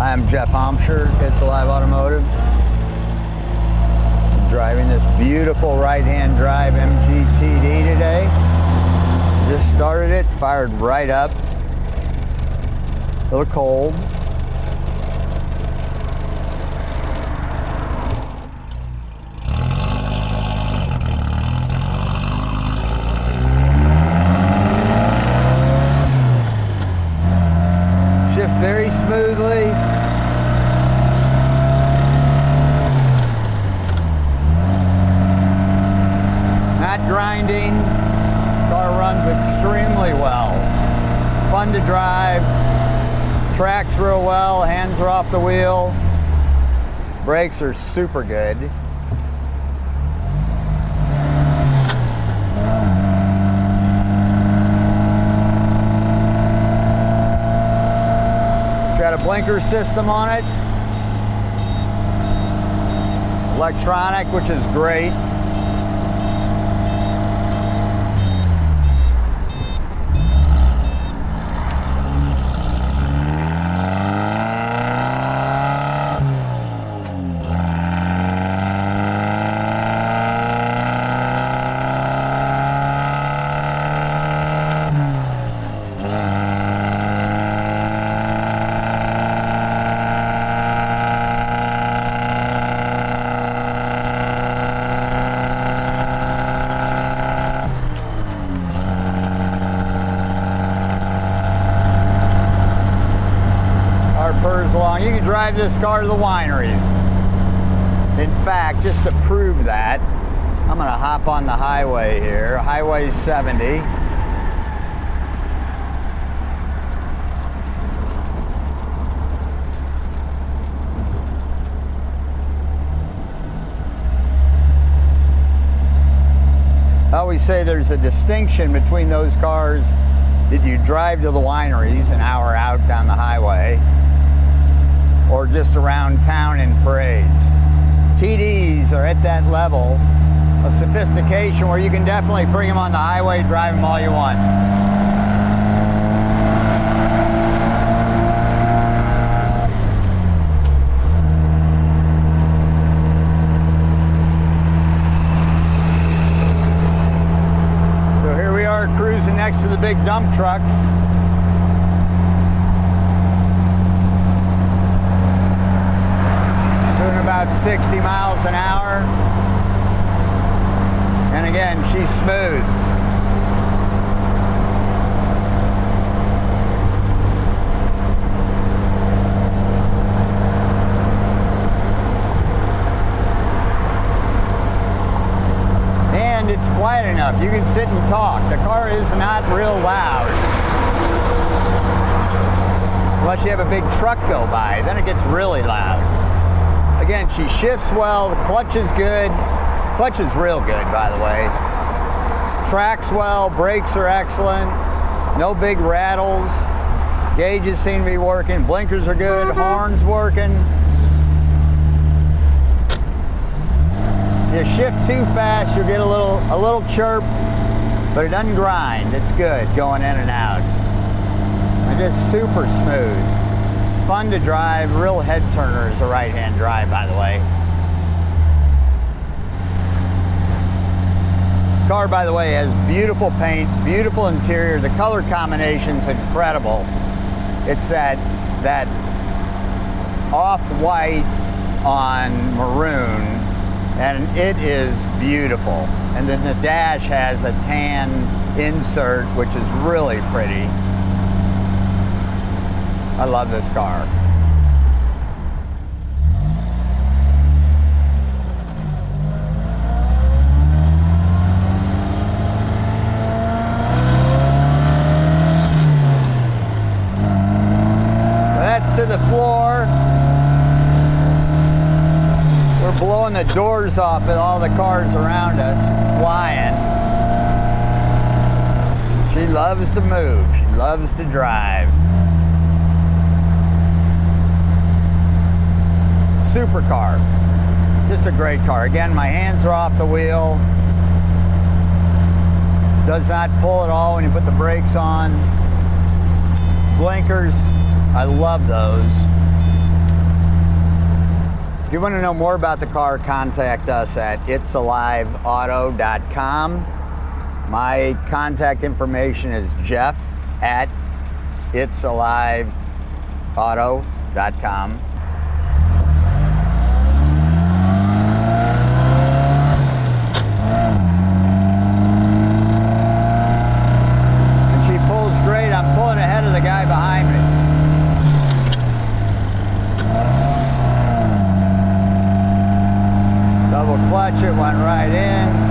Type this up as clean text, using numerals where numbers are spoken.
I'm Jeff Hampshire, It's Alive Automotive. I'm driving this beautiful right-hand drive MG TD today. Just started it, fired right up. A little cold. Shifts very smoothly. Not grinding. Car runs extremely well. Fun to drive. Tracks real well. Hands are off the wheel. Brakes are super good. It's got a blinker system on it. Electronic, which is great. Purrs along. You can drive this car to the wineries. In fact, just to prove that, I'm going to hop on the highway here, Highway 70. I always say there's a distinction between those cars that you drive to the wineries an hour out down the highway, or just around town in parades. TDs are at that level of sophistication where you can definitely bring them on the highway, drive them all you want. So here we are cruising next to the big dump trucks. About 60 miles an hour. And again, she's smooth. And it's quiet enough. You can sit and talk. The car is not real loud. Unless you have a big truck go by, then it gets really loud. Again, she shifts well, the clutch is good. Clutch is real good, by the way. Tracks well, brakes are excellent. No big rattles. Gauges seem to be working, blinkers are good, horns working. If you shift too fast, you'll get a little chirp, but it doesn't grind. It's good going in and out. And just super smooth. Fun to drive, real head turner is a right-hand drive, by the way. Car, by the way, has beautiful paint, beautiful interior. The color combination's incredible. It's that off-white on maroon, and it is beautiful. And then the dash has a tan insert, which is really pretty. I love this car. So that's to the floor. We're blowing the doors off of all the cars around us, flying. She loves to move. She loves to drive. Super car. Just a great car. Again, my hands are off the wheel. Does not pull at all when you put the brakes on. Blinkers, I love those. If you want to know more about the car, contact us at itsaliveauto.com. My contact information is jeff@itsaliveauto.com. And she pulls great. I'm pulling ahead of the guy behind me. Double clutch it, went right in.